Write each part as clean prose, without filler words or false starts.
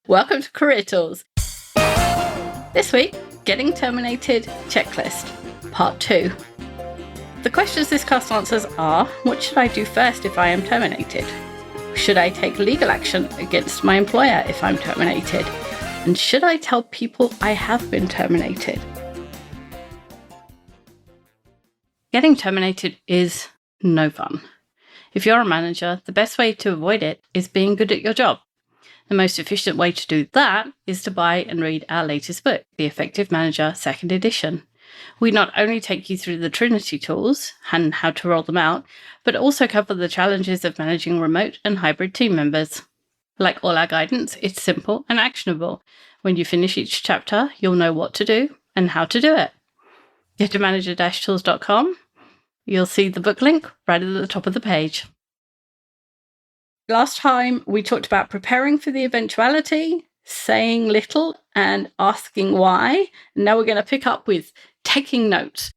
Welcome to Career Tools. This week, Getting Terminated Checklist, Part 2. The questions this cast answers are, what should I do first if I am terminated? Should I take legal action against my employer if I'm terminated? And should I tell people I have been terminated? Getting terminated is no fun. If you're a manager, the best way to avoid it is being good at your job. The most efficient way to do that is to buy and read our latest book, The Effective Manager, 2nd edition. We not only take you through the Trinity tools and how to roll them out, but also cover the challenges of managing remote and hybrid team members. Like all our guidance, it's simple and actionable. When you finish each chapter, you'll know what to do and how to do it. Get to manager-tools.com. You'll see the book link right at the top of the page. Last time, we talked about preparing for the eventuality, saying little, and asking why. Now we're going to pick up with taking notes.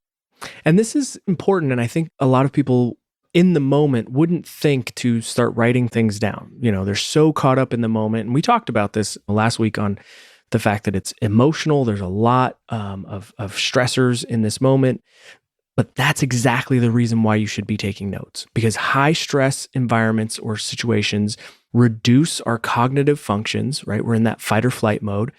And this is important, and I think a lot of people in the moment wouldn't think to start writing things down. You know, they're so caught up in the moment. And we talked about this last week on the fact that it's emotional. There's a lot of stressors in this moment. But that's exactly the reason why you should be taking notes, because high stress environments or situations reduce our cognitive functions, right? We're in that fight or flight mode.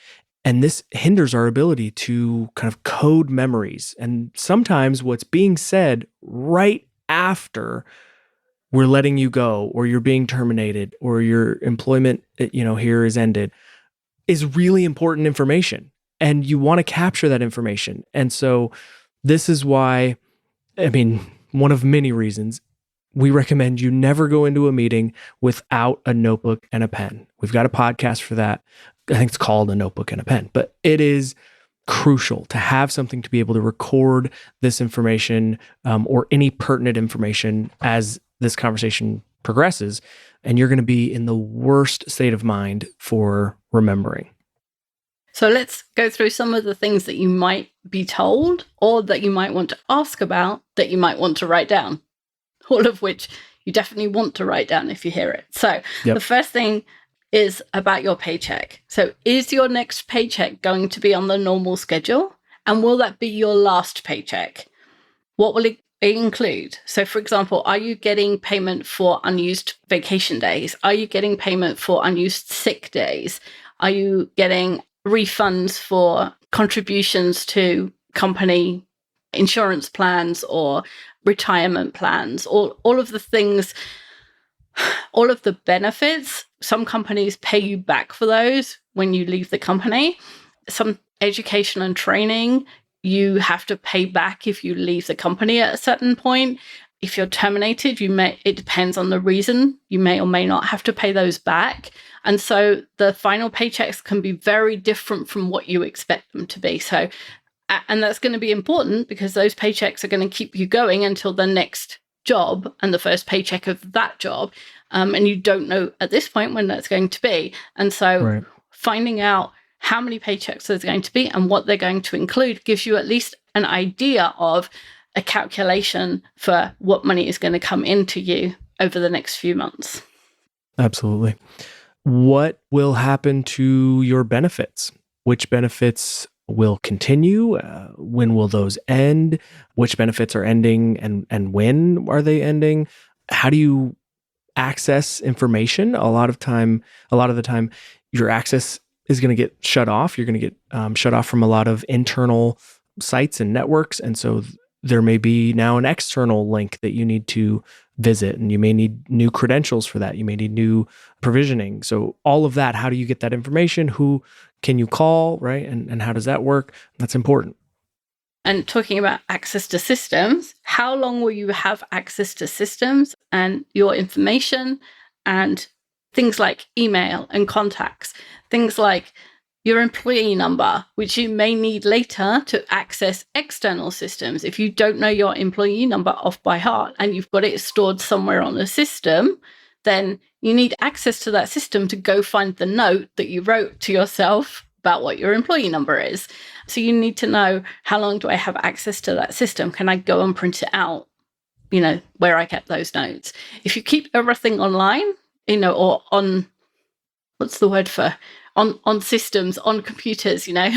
And this hinders our ability to kind of code memories. And sometimes what's being said right after we're letting you go, or you're being terminated, or your employment, here is ended, is really important information. And you want to capture that information. And so this is why, one of many reasons, we recommend you never go into a meeting without a notebook and a pen. We've got a podcast for that. I think it's called A Notebook and a Pen, but it is crucial to have something to be able to record this information or any pertinent information as this conversation progresses, and you're going to be in the worst state of mind for remembering. So let's go through some of the things that you might be told or that you might want to ask about that you might want to write down, all of which you definitely want to write down if you hear it. So The first thing is about your paycheck. So is your next paycheck going to be on the normal schedule? And will that be your last paycheck? What will it include? So for example, are you getting payment for unused vacation days? Are you getting payment for unused sick days? Are you getting refunds for contributions to company insurance plans or retirement plans, or all of the things, all of the benefits? Some companies pay you back for those when you leave the company. Some education and training, you have to pay back if you leave the company at a certain point. If you're terminated, it depends on the reason. You may or may not have to pay those back. And so the final paychecks can be very different from what you expect them to be. So, and that's going to be important because those paychecks are going to keep you going until the next job and the first paycheck of that job. And you don't know at this point when that's going to be. And so Finding out how many paychecks there's going to be and what they're going to include gives you at least an idea of a calculation for what money is going to come into you over the next few months. Absolutely. What will happen to your benefits? Which benefits will continue? When will those end? Which benefits are ending and when are they ending? How do you access information? A lot of the time, your access is going to get shut off. You're going to get shut off from a lot of internal sites and networks. And so there may be now an external link that you need to visit, and you may need new credentials for that. You may need new provisioning. So all of that, how do you get that information? Who can you call, right? And how does that work? That's important. And talking about access to systems, how long will you have access to systems and your information and things like email and contacts, things like your employee number, which you may need later to access external systems. If you don't know your employee number off by heart and you've got it stored somewhere on a system, then you need access to that system to go find the note that you wrote to yourself about what your employee number is. So you need to know, how long do I have access to that system? Can I go and print it out, where I kept those notes? If you keep everything online, or on, what's the word for on systems, on computers, on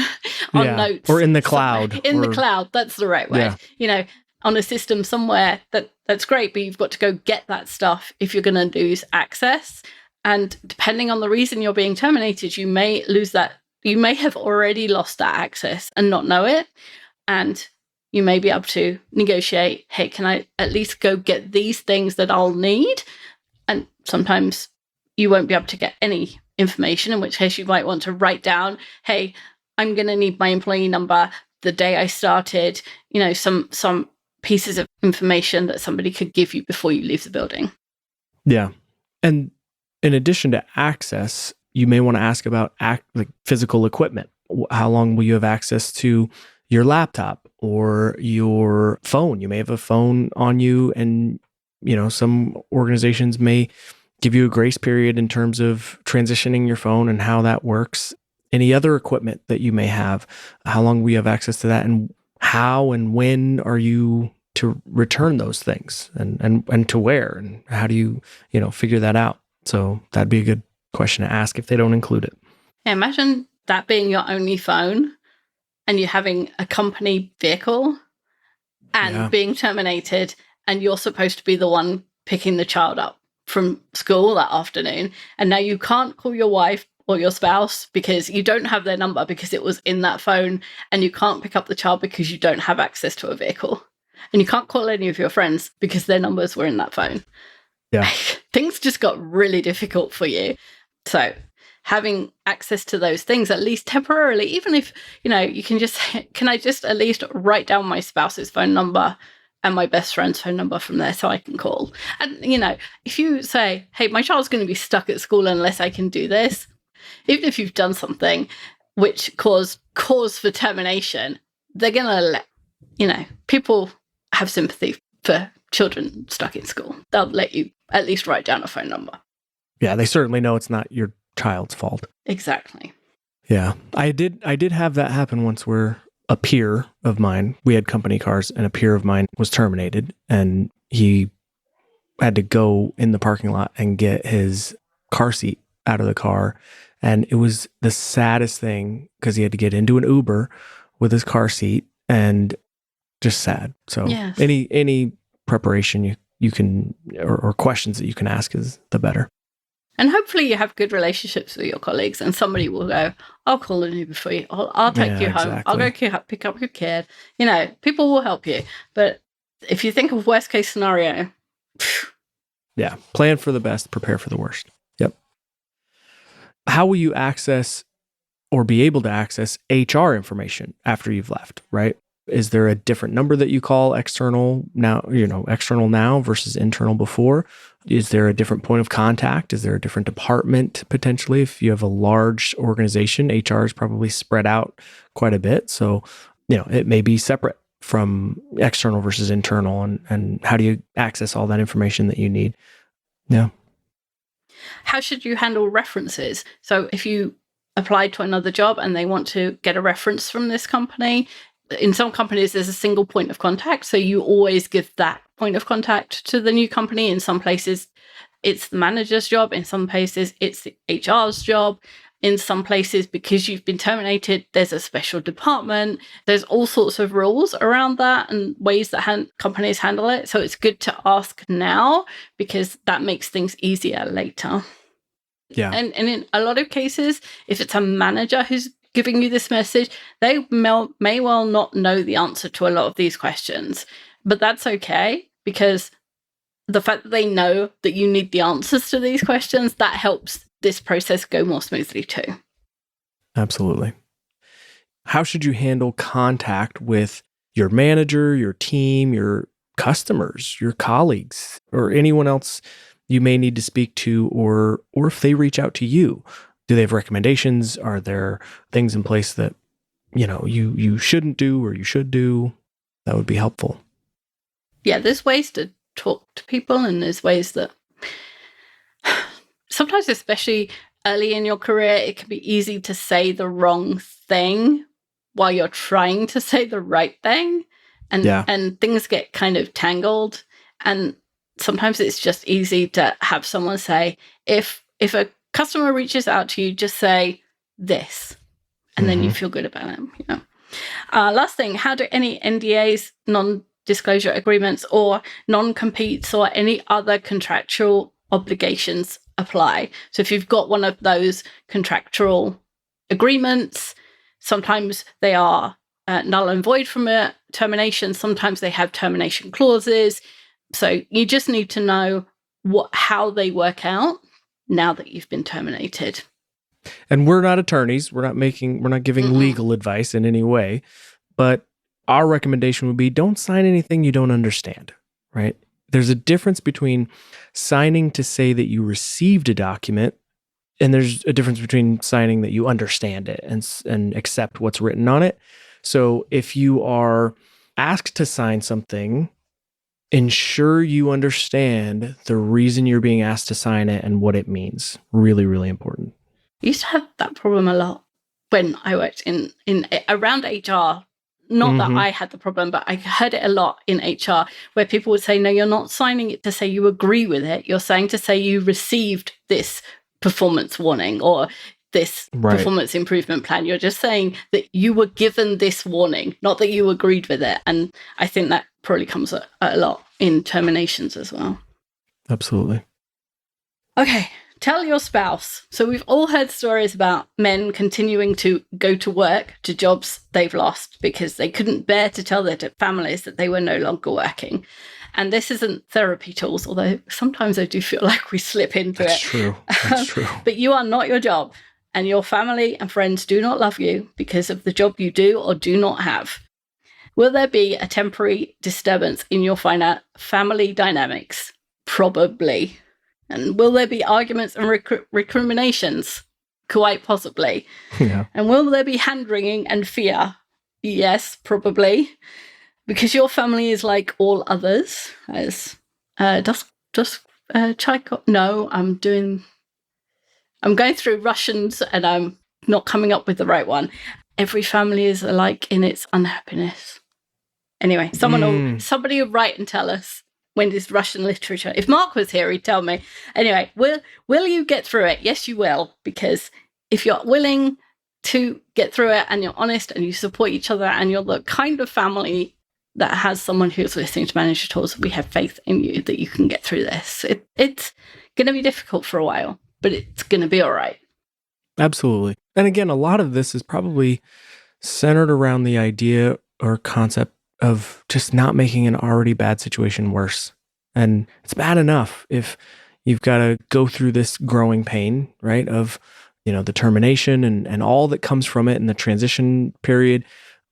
notes. Or in the cloud. In the cloud, that's the right word. Yeah. On a system somewhere, that's great, but you've got to go get that stuff if you're going to lose access. And depending on the reason you're being terminated, you may lose that. You may have already lost that access and not know it. And you may be able to negotiate, hey, can I at least go get these things that I'll need? And sometimes you won't be able to get any information, in which case you might want to write down, hey, I'm going to need my employee number, the day I started, some pieces of information that somebody could give you before you leave the building. Yeah. And in addition to access, you may want to ask about like physical equipment. How long will you have access to your laptop or your phone? You may have a phone on you, and some organizations may give you a grace period in terms of transitioning your phone and how that works. Any other equipment that you may have, how long will you have access to that, and how and when are you to return those things, and to where, and how do you figure that out? So that'd be a good question to ask if they don't include it. Yeah, imagine that being your only phone and you having a company vehicle and being terminated, and you're supposed to be the one picking the child up from school that afternoon. And now you can't call your wife or your spouse because you don't have their number because it was in that phone, and you can't pick up the child because you don't have access to a vehicle. And you can't call any of your friends because their numbers were in that phone. Yeah. Things just got really difficult for you. So having access to those things, at least temporarily, even if, you can just, can I just at least write down my spouse's phone number and my best friend's phone number from there so I can call? And, if you say, hey, my child's going to be stuck at school unless I can do this, even if you've done something which cause for termination, they're going to let, people have sympathy for children stuck in school. They'll let you at least write down a phone number. Yeah, they certainly know it's not your child's fault. Exactly. Yeah, I did have that happen once, where a peer of mine, we had company cars, and a peer of mine was terminated, and he had to go in the parking lot and get his car seat out of the car. And it was the saddest thing because he had to get into an Uber with his car seat, and just sad. So yes. Any preparation you can, or questions that you can ask, is the better. And hopefully you have good relationships with your colleagues, and somebody will go, I'll call an Uber for you. I'll take you home. I'll go pick up your kid. People will help you. But if you think of worst case scenario. Yeah. Plan for the best, prepare for the worst. Yep. How will you access or be able to access HR information after you've left, right? Is there a different number that you call external now, external now versus internal before? Is there a different point of contact? Is there a different department potentially? If you have a large organization, HR is probably spread out quite a bit. So, it may be separate from external versus internal, and how do you access all that information that you need? Yeah. How should you handle references? So if you applied to another job and they want to get a reference from this company, in some companies, there's a single point of contact. So you always give that point of contact to the new company. In some places, it's the manager's job. In some places, it's the HR's job. In some places, because you've been terminated, there's a special department. There's all sorts of rules around that and ways that companies handle it. So it's good to ask now, because that makes things easier later. Yeah. And in a lot of cases, if it's a manager who's giving you this message, they may well not know the answer to a lot of these questions. But that's okay, because the fact that they know that you need the answers to these questions, that helps this process go more smoothly too. Absolutely. How should you handle contact with your manager, your team, your customers, your colleagues, or anyone else you may need to speak to, or if they reach out to you? Do they have recommendations? Are there things in place that, you shouldn't do or you should do? That would be helpful. Yeah, there's ways to talk to people, and there's ways that sometimes, especially early in your career, it can be easy to say the wrong thing while you're trying to say the right thing. And things get kind of tangled. And sometimes it's just easy to have someone say, if a customer reaches out to you, just say, this. And then you feel good about it. You know. Last thing, how do any NDAs, non-disclosure agreements, or non-competes or any other contractual obligations apply? So if you've got one of those contractual agreements, sometimes they are null and void from a termination. Sometimes they have termination clauses. So you just need to know how they work out now that you've been terminated. And we're not attorneys. We're not giving legal advice in any way. But our recommendation would be don't sign anything you don't understand, right? There's a difference between signing to say that you received a document, and there's a difference between signing that you understand it and accept what's written on it. So if you are asked to sign something, ensure you understand the reason you're being asked to sign it and what it means. Really, really important. I used to have that problem a lot when I worked in around HR. Not that I had the problem, but I heard it a lot in HR where people would say, no, you're not signing it to say you agree with it. You're saying to say you received this performance warning or this performance improvement plan. You're just saying that you were given this warning, not that you agreed with it. And I think that probably comes a lot in terminations as well. Absolutely. Okay. Tell your spouse. So we've all heard stories about men continuing to go to work to jobs they've lost because they couldn't bear to tell their families that they were no longer working. And this isn't therapy tools, although sometimes I do feel like we slip into it. That's true. But you are not your job, and your family and friends do not love you because of the job you do or do not have. Will there be a temporary disturbance in your family dynamics? Probably. And will there be arguments and recriminations? Quite possibly. Yeah. And will there be hand-wringing and fear? Yes, probably. Because your family is like all others. As Tchaikovsky? No, I'm going through Russians and I'm not coming up with the right one. Every family is alike in its unhappiness. Anyway, somebody will write and tell us. When is Russian literature? If Mark was here, he'd tell me. Anyway, will you get through it? Yes, you will. Because if you're willing to get through it and you're honest and you support each other and you're the kind of family that has someone who's listening to Manager Tools, we have faith in you that you can get through this. It's going to be difficult for a while, but it's going to be all right. Absolutely. And again, a lot of this is probably centered around the idea or concept of just not making an already bad situation worse. And it's bad enough if you've got to go through this growing pain, right? Of, the termination and all that comes from it and the transition period.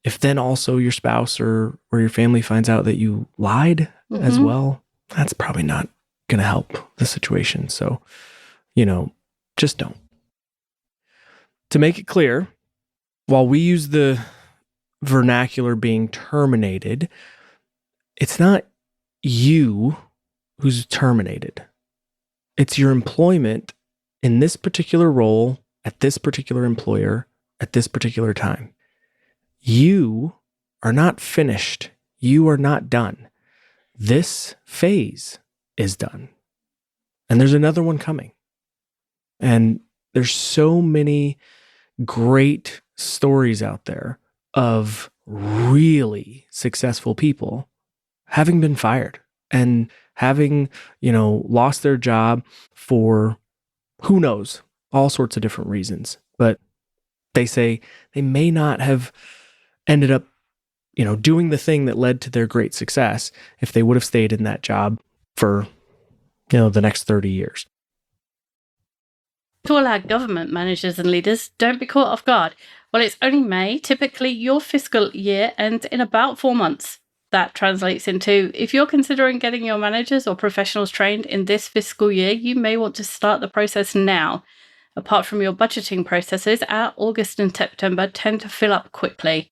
If then also your spouse or your family finds out that you lied as well, that's probably not going to help the situation. So, just don't. To make it clear, while we use the vernacular being terminated, it's not you who's terminated. It's your employment in this particular role, at this particular employer, at this particular time. You are not finished. You are not done. This phase is done. And there's another one coming. And there's so many great stories out there of really successful people having been fired and having, lost their job for who knows, all sorts of different reasons. But they say they may not have ended up, doing the thing that led to their great success if they would have stayed in that job for, the next 30 years. To all our government managers and leaders, don't be caught off guard. Well, it's only May. Typically, your fiscal year ends in about 4 months. That translates into, if you're considering getting your managers or professionals trained in this fiscal year, you may want to start the process now. Apart from your budgeting processes, our August and September tend to fill up quickly.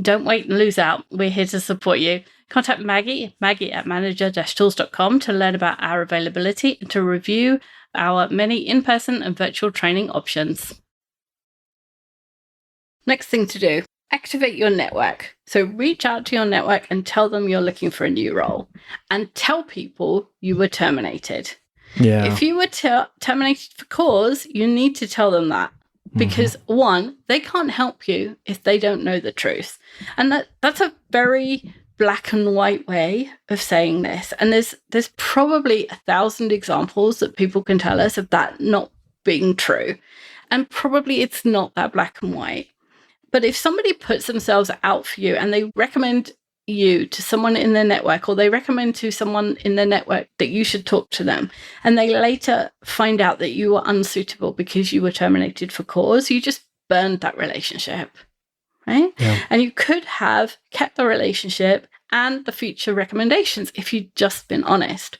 Don't wait and lose out. We're here to support you. Contact Maggie at manager-tools.com to learn about our availability and to review our many in-person and virtual training options. Next thing to do, activate your network. So reach out to your network and tell them you're looking for a new role and tell people you were terminated. Yeah. If you were terminated for cause, you need to tell them that. Because one, they can't help you if they don't know the truth. And that's a very black and white way of saying this. And there's probably 1,000 examples that people can tell us of that not being true. And probably it's not that black and white. But if somebody puts themselves out for you and they recommend you to someone in their network, or they recommend to someone in their network that you should talk to them, and they later find out that you were unsuitable because you were terminated for cause, you just burned that relationship, right? Yeah. And you could have kept the relationship and the future recommendations if you'd just been honest.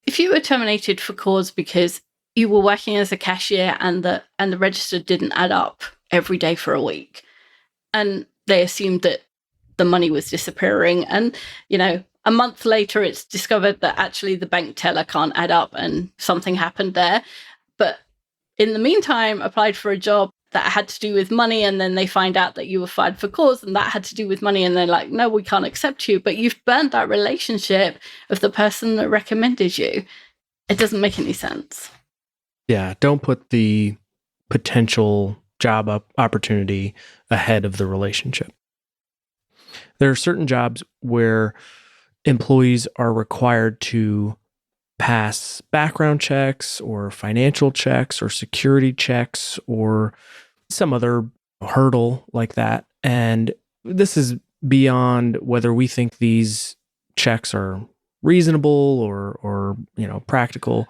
If you were terminated for cause because you were working as a cashier and the register didn't add up every day for a week, and they assumed that the money was disappearing, and a month later it's discovered that actually the bank teller can't add up and something happened there, but in the meantime applied for a job that had to do with money, and then they find out that you were fired for cause and that had to do with money, and they're like, no, we can't accept you, but you've burnt that relationship of the person that recommended you. It doesn't make any sense. Yeah, don't put the potential job opportunity ahead of the relationship. There are certain jobs where employees are required to pass background checks or financial checks or security checks or some other hurdle like that. And this is beyond whether we think these checks are reasonable or practical,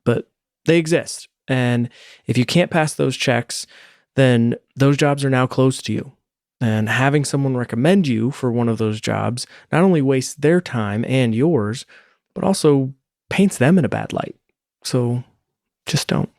but they exist. And if you can't pass those checks, then those jobs are now closed to you. And having someone recommend you for one of those jobs not only wastes their time and yours, but also paints them in a bad light. So just don't.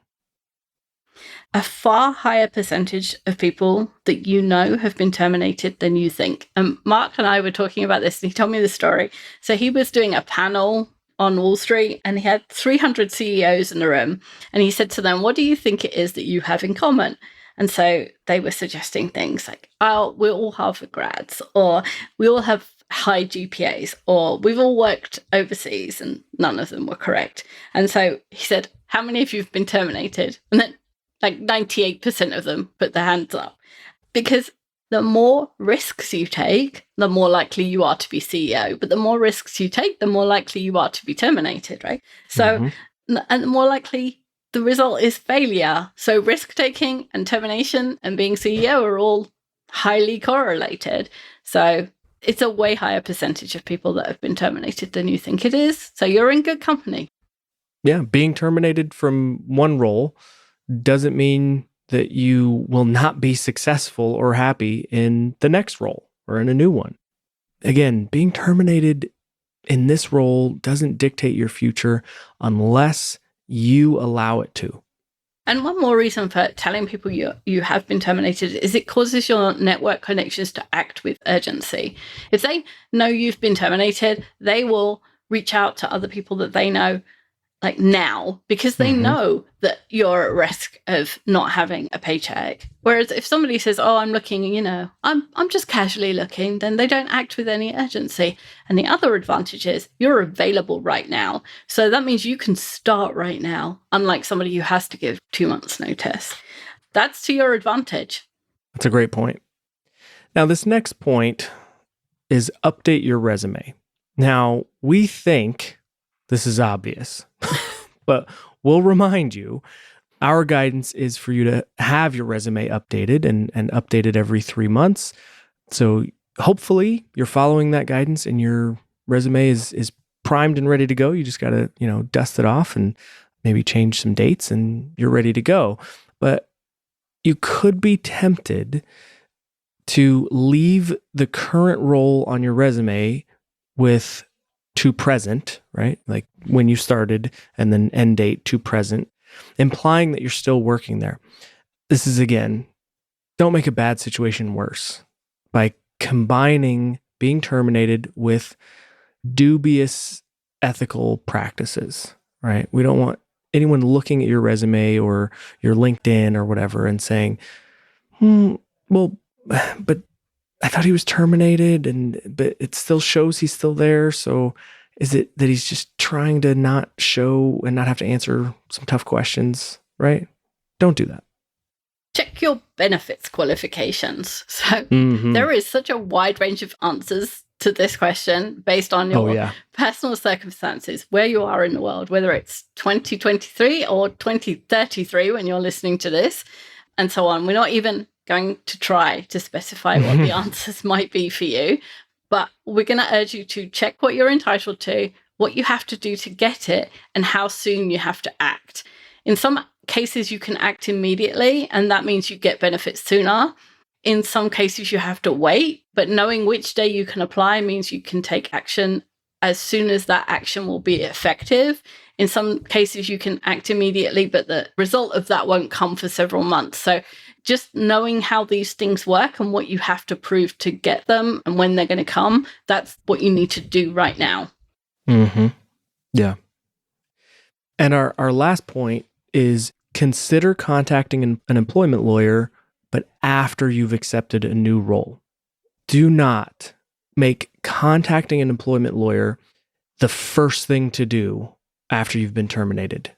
A far higher percentage of people that you know have been terminated than you think. And Mark and I were talking about this, and he told me the story. So he was doing a panel on Wall Street, and he had 300 CEOs in the room. And he said to them, what do you think it is that you have in common? And so they were suggesting things like, oh, we're all Harvard grads, or we all have high GPAs, or we've all worked overseas, and none of them were correct. And so he said, how many of you have been terminated? And then like 98% of them put their hands up. Because the more risks you take, the more likely you are to be CEO. But the more risks you take, the more likely you are to be terminated, right? So, and the more likely the result is failure. So risk-taking and termination and being CEO are all highly correlated. So it's a way higher percentage of people that have been terminated than you think it is. So you're in good company. Yeah, being terminated from one role doesn't mean that you will not be successful or happy in the next role or in a new one. Again, being terminated in this role doesn't dictate your future unless you allow it to. And one more reason for telling people you have been terminated is it causes your network connections to act with urgency. If they know you've been terminated, they will reach out to other people that they know like now, because they know that you're at risk of not having a paycheck. Whereas if somebody says, oh, I'm looking, I'm just casually looking, then they don't act with any urgency. And the other advantage is you're available right now. So that means you can start right now, unlike somebody who has to give 2 months notice. That's to your advantage. That's a great point. Now, this next point is update your resume. Now, we think this is obvious, but we'll remind you, our guidance is for you to have your resume updated and updated every 3 months. So hopefully you're following that guidance and your resume is primed and ready to go. You just got to, dust it off and maybe change some dates and you're ready to go. But you could be tempted to leave the current role on your resume with to present, right? Like when you started and then end date to present, implying that you're still working there. This is, again, don't make a bad situation worse by combining being terminated with dubious ethical practices, right? We don't want anyone looking at your resume or your LinkedIn or whatever and saying, well, but I thought he was terminated, but it still shows he's still there. So is it that he's just trying to not show and not have to answer some tough questions, right? Don't do that. check your benefits qualifications. So Mhm. there is such a wide range of answers to this question based on your personal circumstances, where you are in the world, whether it's 2023 or 2033 when you're listening to this, and so on. We're not even going to try to specify what the answers might be for you, but we're going to urge you to check what you're entitled to, what you have to do to get it, and how soon you have to act. In some cases, you can act immediately, and that means you get benefits sooner. In some cases, you have to wait, but knowing which day you can apply means you can take action as soon as that action will be effective. In some cases, you can act immediately, but the result of that won't come for several months. So just knowing how these things work and what you have to prove to get them and when they're going to come, that's what you need to do right now. Mm-hmm. Yeah. And our last point is consider contacting an employment lawyer, but after you've accepted a new role. Do not make contacting an employment lawyer the first thing to do after you've been terminated.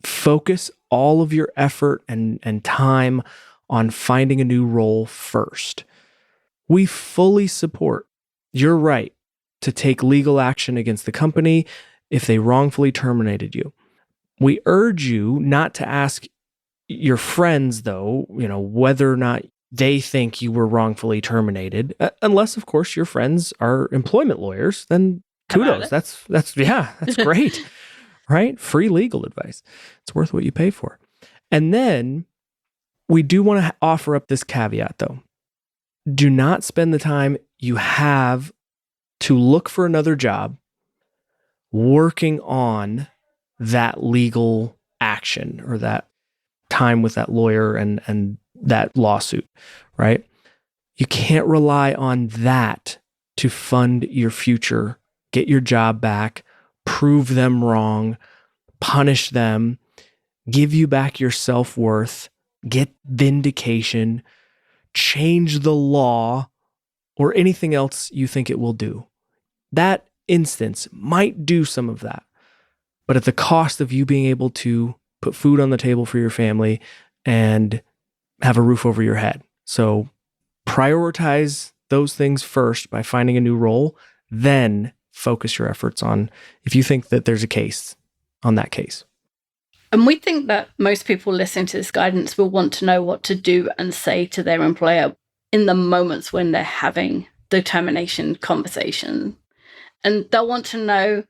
Focus all of your effort and time on finding a new role first. We fully support your right to take legal action against the company if they wrongfully terminated you. We urge you not to ask your friends, though, whether or not they think you were wrongfully terminated, unless, of course, your friends are employment lawyers, then kudos. That's great, right? Free legal advice. It's worth what you pay for. And then we do want to offer up this caveat, though. Do not spend the time you have to look for another job working on that legal action or that time with that lawyer and that lawsuit, right? You can't rely on that to fund your future, get your job back, prove them wrong, punish them, give you back your self-worth, get vindication, change the law, or anything else you think it will do. That instance might do some of that, but at the cost of you being able to put food on the table for your family and have a roof over your head. So prioritize those things first by finding a new role, then focus your efforts on if you think that there's a case on that case. And we think that most people listening to this guidance will want to know what to do and say to their employer in the moments when they're having the termination conversation. And they'll want to know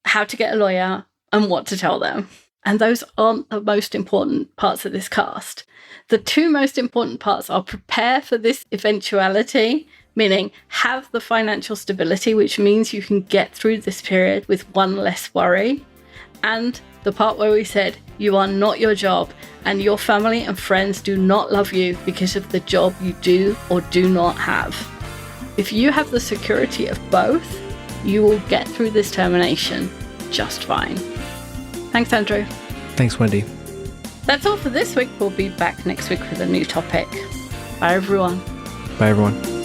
how to get a lawyer and what to tell them. And those aren't the most important parts of this cast. The two most important parts are prepare for this eventuality, meaning have the financial stability, which means you can get through this period with one less worry. And the part where we said you are not your job and your family and friends do not love you because of the job you do or do not have. If you have the security of both, you will get through this termination just fine. Thanks, Andrew. Thanks, Wendy. That's all for this week. We'll be back next week with a new topic. Bye, everyone. Bye, everyone.